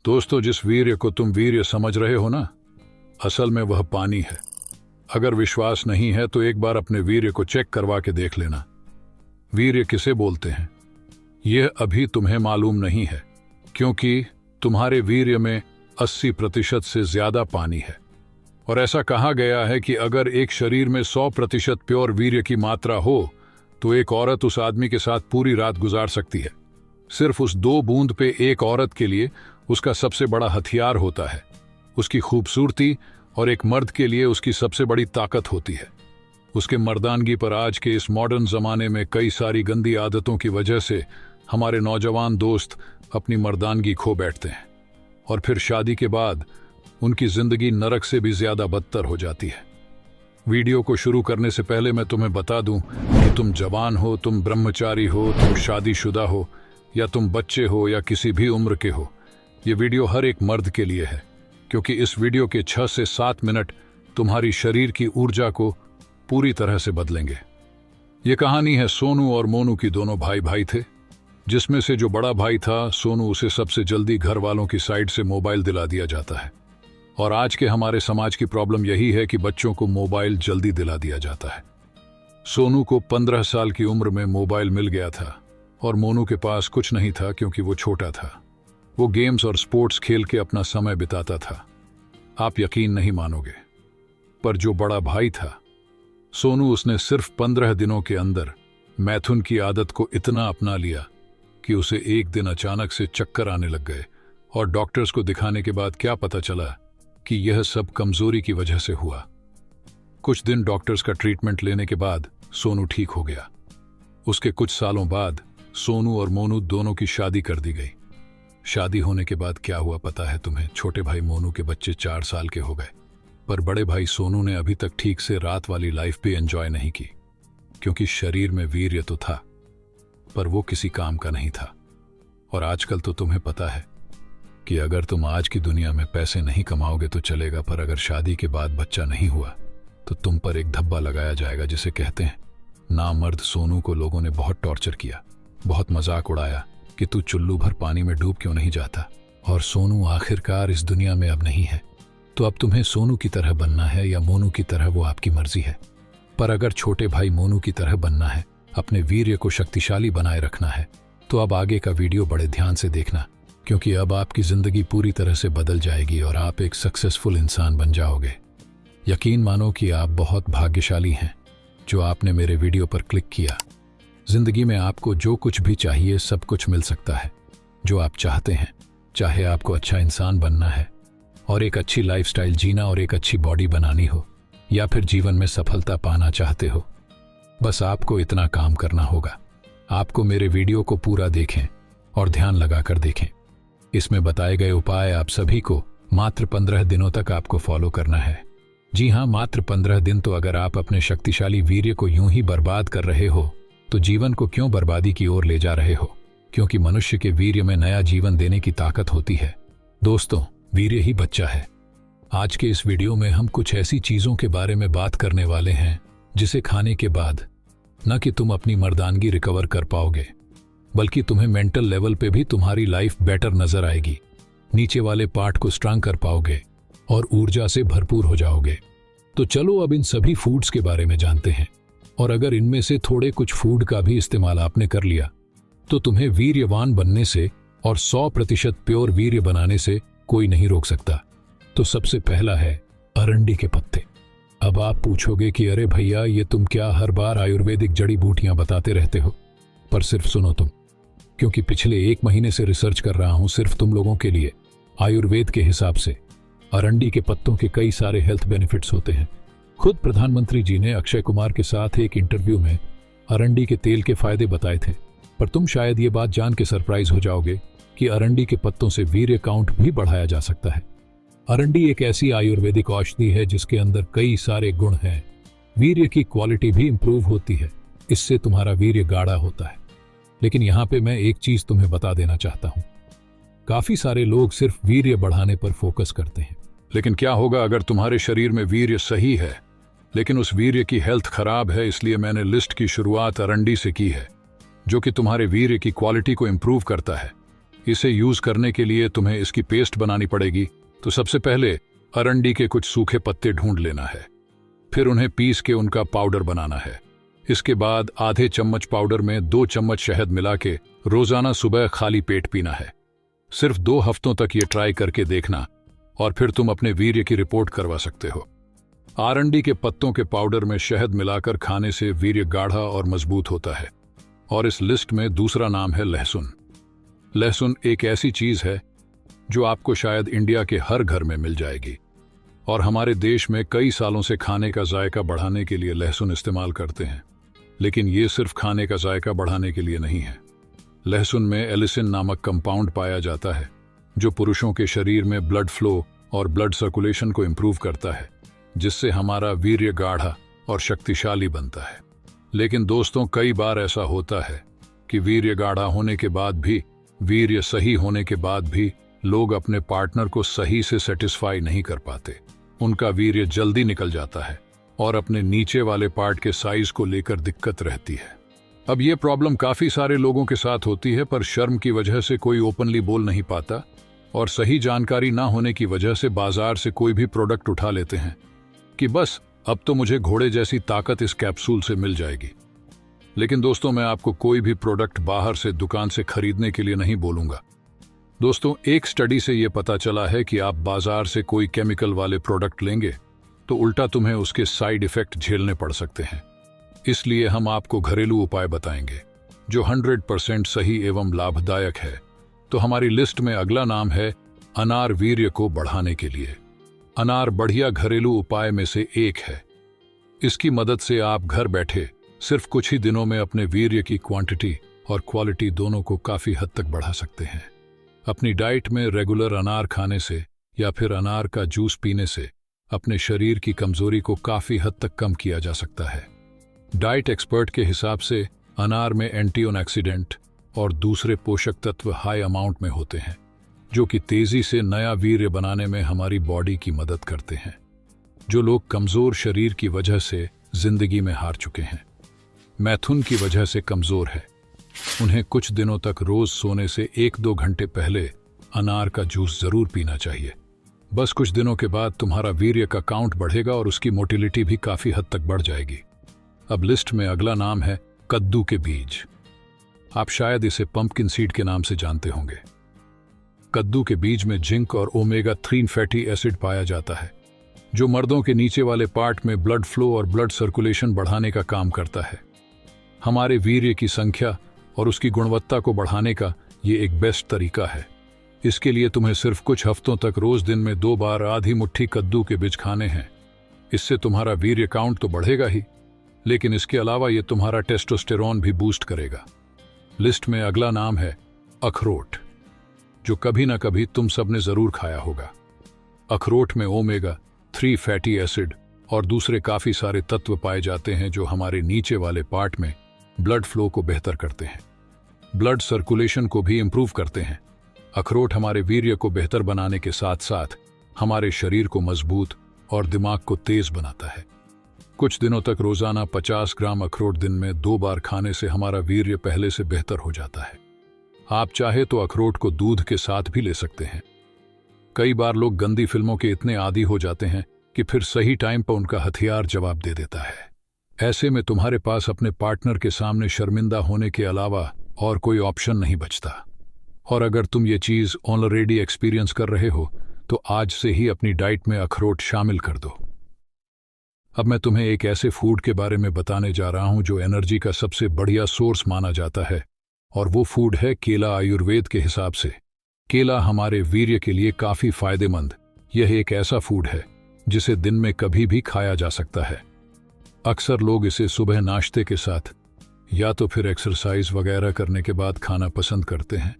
दोस्तों, जिस वीर्य को तुम वीर्य समझ रहे हो ना, असल में वह पानी है। अगर विश्वास नहीं है तो एक बार अपने वीर्य को चेक करवा के देख लेना। वीर्य किसे बोलते हैं यह अभी तुम्हें मालूम नहीं है, क्योंकि तुम्हारे वीर्य में 80% से ज्यादा पानी है। और ऐसा कहा गया है कि अगर एक शरीर में 100% प्योर वीर्य की मात्रा हो तो एक औरत उस आदमी के साथ पूरी रात गुजार सकती है। सिर्फ उस 2 बूंद पे एक औरत के लिए उसका सबसे बड़ा हथियार होता है उसकी खूबसूरती, और एक मर्द के लिए उसकी सबसे बड़ी ताकत होती है उसके मर्दानगी पर। आज के इस मॉडर्न जमाने में कई सारी गंदी आदतों की वजह से हमारे नौजवान दोस्त अपनी मर्दानगी खो बैठते हैं, और फिर शादी के बाद उनकी जिंदगी नरक से भी ज्यादा बदतर हो जाती है। वीडियो को शुरू करने से पहले मैं तुम्हें बता दूं कि तुम जवान हो, तुम ब्रह्मचारी हो, तुम शादीशुदा हो, या तुम बच्चे हो, या किसी भी उम्र के हो, ये वीडियो हर एक मर्द के लिए है, क्योंकि इस वीडियो के 6 से 7 मिनट तुम्हारी शरीर की ऊर्जा को पूरी तरह से बदलेंगे। ये कहानी है सोनू और मोनू की। दोनों भाई भाई थे, जिसमें से जो बड़ा भाई था सोनू, उसे सबसे जल्दी घर वालों की साइड से मोबाइल दिला दिया जाता है। और आज के हमारे समाज की प्रॉब्लम यही है कि बच्चों को मोबाइल जल्दी दिला दिया जाता है। सोनू को 15 साल की उम्र में मोबाइल मिल गया था, और मोनू के पास कुछ नहीं था क्योंकि वो छोटा था। वो गेम्स और स्पोर्ट्स खेल के अपना समय बिताता था। आप यकीन नहीं मानोगे, पर जो बड़ा भाई था सोनू, उसने सिर्फ 15 दिनों के अंदर मैथुन की आदत को इतना अपना लिया कि उसे एक दिन अचानक से चक्कर आने लग गए, और डॉक्टर्स को दिखाने के बाद क्या पता चला कि यह सब कमजोरी की वजह से हुआ। कुछ दिन डॉक्टर्स का ट्रीटमेंट लेने के बाद सोनू ठीक हो गया। उसके कुछ सालों बाद सोनू और मोनू दोनों की शादी कर दी गई। शादी होने के बाद क्या हुआ पता है तुम्हें? छोटे भाई मोनू के बच्चे 4 साल के हो गए, पर बड़े भाई सोनू ने अभी तक ठीक से रात वाली लाइफ भी एंजॉय नहीं की, क्योंकि शरीर में वीर्य तो था पर वो किसी काम का नहीं था। और आजकल तो तुम्हें पता है कि अगर तुम आज की दुनिया में पैसे नहीं कमाओगे तो चलेगा, पर अगर शादी के बाद बच्चा नहीं हुआ तो तुम पर एक धब्बा लगाया जाएगा, जिसे कहते हैं नामर्द। सोनू को लोगों ने बहुत टॉर्चर किया, बहुत मजाक उड़ाया कि तू चुल्लू भर पानी में डूब क्यों नहीं जाता। और सोनू आखिरकार इस दुनिया में अब नहीं है, तो अब तुम्हें सोनू की तरह बनना है या मोनू की तरह, वो आपकी मर्जी है। पर अगर छोटे भाई मोनू की तरह बनना है, अपने वीर्य को शक्तिशाली बनाए रखना है, तो अब आगे का वीडियो बड़े ध्यान से देखना, क्योंकि अब आपकी जिंदगी पूरी तरह से बदल जाएगी और आप एक सक्सेसफुल इंसान बन जाओगे। यकीन मानो कि आप बहुत भाग्यशाली हैं जो आपने मेरे वीडियो पर क्लिक किया। जिंदगी में आपको जो कुछ भी चाहिए सब कुछ मिल सकता है जो आप चाहते हैं, चाहे आपको अच्छा इंसान बनना है और एक अच्छी लाइफस्टाइल जीना और एक अच्छी बॉडी बनानी हो, या फिर जीवन में सफलता पाना चाहते हो। बस आपको इतना काम करना होगा। आपको मेरे वीडियो को पूरा देखें और ध्यान लगाकर देखें। इसमें बताए गए उपाय आप सभी को मात्र 15 दिनों तक आपको फॉलो करना है। जी हाँ, मात्र 15 दिन। तो अगर आप अपने शक्तिशाली वीर्य को यूं ही बर्बाद कर रहे हो तो जीवन को क्यों बर्बादी की ओर ले जा रहे हो? क्योंकि मनुष्य के वीर्य में नया जीवन देने की ताकत होती है। दोस्तों, वीर्य ही बच्चा है। आज के इस वीडियो में हम कुछ ऐसी चीजों के बारे में बात करने वाले हैं जिसे खाने के बाद न कि तुम अपनी मर्दानगी रिकवर कर पाओगे, बल्कि तुम्हें मेंटल लेवल पे भी तुम्हारी लाइफ बेटर नजर आएगी। नीचे वाले पार्ट को स्ट्रांग कर पाओगे और ऊर्जा से भरपूर हो जाओगे। तो चलो अब इन सभी फूड्स के बारे में जानते हैं, और अगर इनमें से थोड़े कुछ फूड का भी इस्तेमाल आपने कर लिया तो तुम्हें वीर्यवान बनने से और 100% प्योर वीर्य बनाने से कोई नहीं रोक सकता। तो सबसे पहला है अरंडी के पत्ते। अब आप पूछोगे कि अरे भैया, ये तुम क्या हर बार आयुर्वेदिक जड़ी बूटियां बताते रहते हो? पर सिर्फ सुनो तुम, क्योंकि पिछले 1 महीने से रिसर्च कर रहा हूं सिर्फ तुम लोगों के लिए। आयुर्वेद के हिसाब से अरंडी के पत्तों के कई सारे हेल्थ बेनिफिट्स होते हैं। खुद प्रधानमंत्री जी ने अक्षय कुमार के साथ एक इंटरव्यू में अरंडी के तेल के फायदे बताए थे। पर तुम शायद ये बात जान के सरप्राइज हो जाओगे कि अरंडी के पत्तों से वीर्य काउंट भी बढ़ाया जा सकता है। अरंडी एक ऐसी आयुर्वेदिक औषधि है जिसके अंदर कई सारे गुण हैं। वीर्य की क्वालिटी भी इंप्रूव होती है, इससे तुम्हारा वीर्य गाढ़ा होता है। लेकिन यहाँ पे मैं एक चीज तुम्हें बता देना चाहता हूँ। काफी सारे लोग सिर्फ वीर्य बढ़ाने पर फोकस करते हैं, लेकिन क्या होगा अगर तुम्हारे शरीर में वीर्य सही है लेकिन उस वीर्य की हेल्थ खराब है? इसलिए मैंने लिस्ट की शुरुआत अरंडी से की है, जो कि तुम्हारे वीर्य की क्वालिटी को इंप्रूव करता है। इसे यूज करने के लिए तुम्हें इसकी पेस्ट बनानी पड़ेगी। तो सबसे पहले अरंडी के कुछ सूखे पत्ते ढूंढ लेना है, फिर उन्हें पीस के उनका पाउडर बनाना है। इसके बाद आधे चम्मच पाउडर में 2 चम्मच शहद मिला के रोजाना सुबह खाली पेट पीना है। सिर्फ 2 हफ्तों तक ये ट्राई करके देखना और फिर तुम अपने वीर्य की रिपोर्ट करवा सकते हो। आरंडी के पत्तों के पाउडर में शहद मिलाकर खाने से वीर्य गाढ़ा और मजबूत होता है। और इस लिस्ट में दूसरा नाम है लहसुन। लहसुन एक ऐसी चीज है जो आपको शायद इंडिया के हर घर में मिल जाएगी, और हमारे देश में कई सालों से खाने का जायका बढ़ाने के लिए लहसुन इस्तेमाल करते हैं। लेकिन ये सिर्फ खाने का जायका बढ़ाने के लिए नहीं है। लहसुन में एलिसिन नामक कंपाउंड पाया जाता है जो पुरुषों के शरीर में ब्लड फ्लो और ब्लड सर्कुलेशन को इंप्रूव करता है, जिससे हमारा वीर्य गाढ़ा और शक्तिशाली बनता है। लेकिन दोस्तों, कई बार ऐसा होता है कि वीर्य गाढ़ा होने के बाद भी, वीर्य सही होने के बाद भी लोग अपने पार्टनर को सही से सेटिस्फाई नहीं कर पाते। उनका वीर्य जल्दी निकल जाता है और अपने नीचे वाले पार्ट के साइज को लेकर दिक्कत रहती है। अब ये प्रॉब्लम काफी सारे लोगों के साथ होती है, पर शर्म की वजह से कोई ओपनली बोल नहीं पाता और सही जानकारी ना होने की वजह से बाजार से कोई भी प्रोडक्ट उठा लेते हैं कि बस अब तो मुझे घोड़े जैसी ताकत इस कैप्सूल से मिल जाएगी। लेकिन दोस्तों, मैं आपको कोई भी प्रोडक्ट बाहर से दुकान से खरीदने के लिए नहीं बोलूंगा। दोस्तों, एक स्टडी से यह पता चला है कि आप बाजार से कोई केमिकल वाले प्रोडक्ट लेंगे तो उल्टा तुम्हें उसके साइड इफेक्ट झेलने पड़ सकते हैं। इसलिए हम आपको घरेलू उपाय बताएंगे जो 100% सही एवं लाभदायक है। तो हमारी लिस्ट में अगला नाम है अनार वीर्य को बढ़ाने के लिए। अनार बढ़िया घरेलू उपाय में से एक है। इसकी मदद से आप घर बैठे सिर्फ कुछ ही दिनों में अपने वीर्य की क्वांटिटी और क्वालिटी दोनों को काफी हद तक बढ़ा सकते हैं। अपनी डाइट में रेगुलर अनार खाने से या फिर अनार का जूस पीने से अपने शरीर की कमजोरी को काफी हद तक कम किया जा सकता है। डाइट एक्सपर्ट के हिसाब से अनार में एंटीऑक्सीडेंट और दूसरे पोषक तत्व हाई अमाउंट में होते हैं, जो कि तेजी से नया वीर्य बनाने में हमारी बॉडी की मदद करते हैं। जो लोग कमजोर शरीर की वजह से जिंदगी में हार चुके हैं, मैथुन की वजह से कमजोर है, उन्हें कुछ दिनों तक रोज सोने से 1-2 घंटे पहले अनार का जूस जरूर पीना चाहिए। बस कुछ दिनों के बाद तुम्हारा वीर्य का काउंट बढ़ेगा और उसकी मोटिलिटी भी काफी हद तक बढ़ जाएगी। अब लिस्ट में अगला नाम है कद्दू के बीज। आप शायद इसे पंपकिन सीड के नाम से जानते होंगे। कद्दू के बीज में जिंक और ओमेगा 3 फैटी एसिड पाया जाता है, जो मर्दों के नीचे वाले पार्ट में ब्लड फ्लो और ब्लड सर्कुलेशन बढ़ाने का काम करता है। हमारे वीर्य की संख्या और उसकी गुणवत्ता को बढ़ाने का ये एक बेस्ट तरीका है। इसके लिए तुम्हें सिर्फ कुछ हफ्तों तक रोज दिन में 2 बार आधी मुट्ठी कद्दू के बीज खाने हैं। इससे तुम्हारा वीर्य काउंट तो बढ़ेगा ही, लेकिन इसके अलावा ये तुम्हारा टेस्टोस्टेरोन भी बूस्ट करेगा। लिस्ट में अगला नाम है अखरोट, जो कभी ना कभी तुम सबने जरूर खाया होगा। अखरोट में ओमेगा 3 फैटी एसिड और दूसरे काफी सारे तत्व पाए जाते हैं जो हमारे नीचे वाले पार्ट में ब्लड फ्लो को बेहतर करते हैं, ब्लड सर्कुलेशन को भी इंप्रूव करते हैं। अखरोट हमारे वीर्य को बेहतर बनाने के साथ साथ हमारे शरीर को मजबूत और दिमाग को तेज बनाता है। कुछ दिनों तक रोजाना 50 ग्राम अखरोट दिन में 2 बार खाने से हमारा वीर्य पहले से बेहतर हो जाता है। आप चाहे तो अखरोट को दूध के साथ भी ले सकते हैं। कई बार लोग गंदी फिल्मों के इतने आदी हो जाते हैं कि फिर सही टाइम पर उनका हथियार जवाब दे देता है। ऐसे में तुम्हारे पास अपने पार्टनर के सामने शर्मिंदा होने के अलावा और कोई ऑप्शन नहीं बचता। और अगर तुम ये चीज ऑलरेडी एक्सपीरियंस कर रहे हो तो आज से ही अपनी डाइट में अखरोट शामिल कर दो। अब मैं तुम्हें एक ऐसे फूड के बारे में बताने जा रहा हूं जो एनर्जी का सबसे बढ़िया सोर्स माना जाता है, और वो फूड है केला। आयुर्वेद के हिसाब से केला हमारे वीर्य के लिए काफी फायदेमंद। यह एक ऐसा फूड है जिसे दिन में कभी भी खाया जा सकता है। अक्सर लोग इसे सुबह नाश्ते के साथ या तो फिर एक्सरसाइज वगैरह करने के बाद खाना पसंद करते हैं,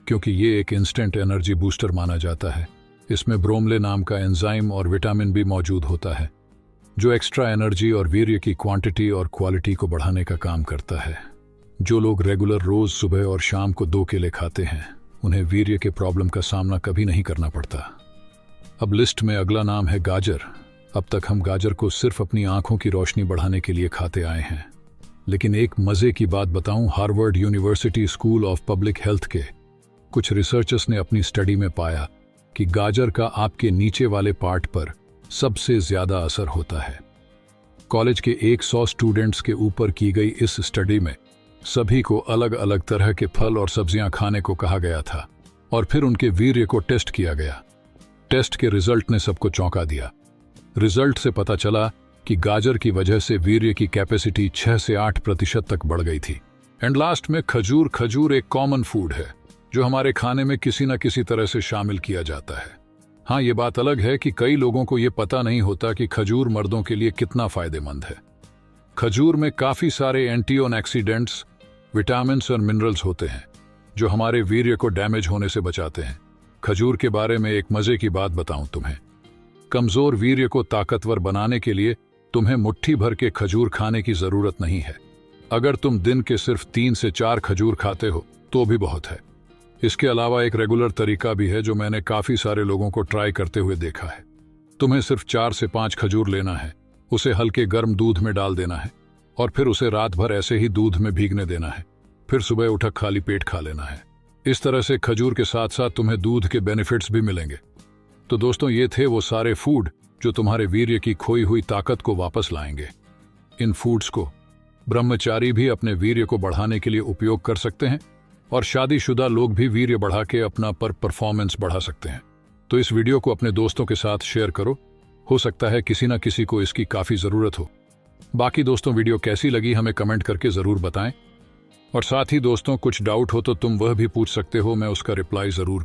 क्योंकि ये एक इंस्टेंट एनर्जी बूस्टर माना जाता है। इसमें ब्रोमले नाम का एंजाइम और विटामिन बी मौजूद होता है, जो एक्स्ट्रा एनर्जी और वीर्य की क्वांटिटी और क्वालिटी को बढ़ाने का काम करता है। जो लोग रेगुलर रोज सुबह और शाम को 2 केले खाते हैं, उन्हें वीर्य के प्रॉब्लम का सामना कभी नहीं करना पड़ता। अब लिस्ट में अगला नाम है गाजर। अब तक हम गाजर को सिर्फ अपनी आंखों की रोशनी बढ़ाने के लिए खाते आए हैं, लेकिन एक मजे की बात बताऊं, Harvard university school of public health के कुछ रिसर्चर्स ने अपनी स्टडी में पाया कि गाजर का आपके नीचे वाले पार्ट पर सबसे ज्यादा असर होता है। कॉलेज के 100 स्टूडेंट्स के ऊपर की गई इस स्टडी में सभी को अलग अलग तरह के फल और सब्जियां खाने को कहा गया था और फिर उनके वीर्य को टेस्ट किया गया। टेस्ट के रिजल्ट ने सबको चौंका दिया। रिजल्ट से पता चला कि गाजर की वजह से वीर्य की कैपेसिटी 6 से 8% तक बढ़ गई थी। एंड लास्ट में खजूर एक कॉमन फूड है जो हमारे खाने में किसी न किसी तरह से शामिल किया जाता है। हाँ, ये बात अलग है कि कई लोगों को ये पता नहीं होता कि खजूर मर्दों के लिए कितना फायदेमंद है। खजूर में काफी सारे एंटीऑक्सीडेंट्स, विटामिन्स और मिनरल्स होते हैं जो हमारे वीर्य को डैमेज होने से बचाते हैं। खजूर के बारे में एक मजे की बात बताऊं तुम्हें। कमजोर वीर्य को ताकतवर बनाने के लिए तुम्हें मुट्ठी भर के खजूर खाने की जरूरत नहीं है। अगर तुम दिन के सिर्फ 3 से 4 खजूर खाते हो तो भी बहुत है। इसके अलावा एक रेगुलर तरीका भी है जो मैंने काफी सारे लोगों को ट्राई करते हुए देखा है। तुम्हें सिर्फ 4 से 5 खजूर लेना है, उसे हल्के गर्म दूध में डाल देना है और फिर उसे रात भर ऐसे ही दूध में भीगने देना है। फिर सुबह उठक खाली पेट खा लेना है। इस तरह से खजूर के साथ साथ तुम्हें दूध के बेनिफिट्स भी मिलेंगे। तो दोस्तों, ये थे वो सारे फूड जो तुम्हारे वीर्य की खोई हुई ताकत को वापस लाएंगे। इन फूड्स को ब्रह्मचारी भी अपने वीर्य को बढ़ाने के लिए उपयोग कर सकते हैं और शादीशुदा लोग भी वीर्य बढ़ा के अपना परफॉर्मेंस बढ़ा सकते हैं। तो इस वीडियो को अपने दोस्तों के साथ शेयर करो, हो सकता है किसी ना किसी को इसकी काफी जरूरत हो। बाकी दोस्तों, वीडियो कैसी लगी हमें कमेंट करके जरूर बताएं और साथ ही दोस्तों, कुछ डाउट हो तो तुम वह भी पूछ सकते हो, मैं उसका रिप्लाई जरूर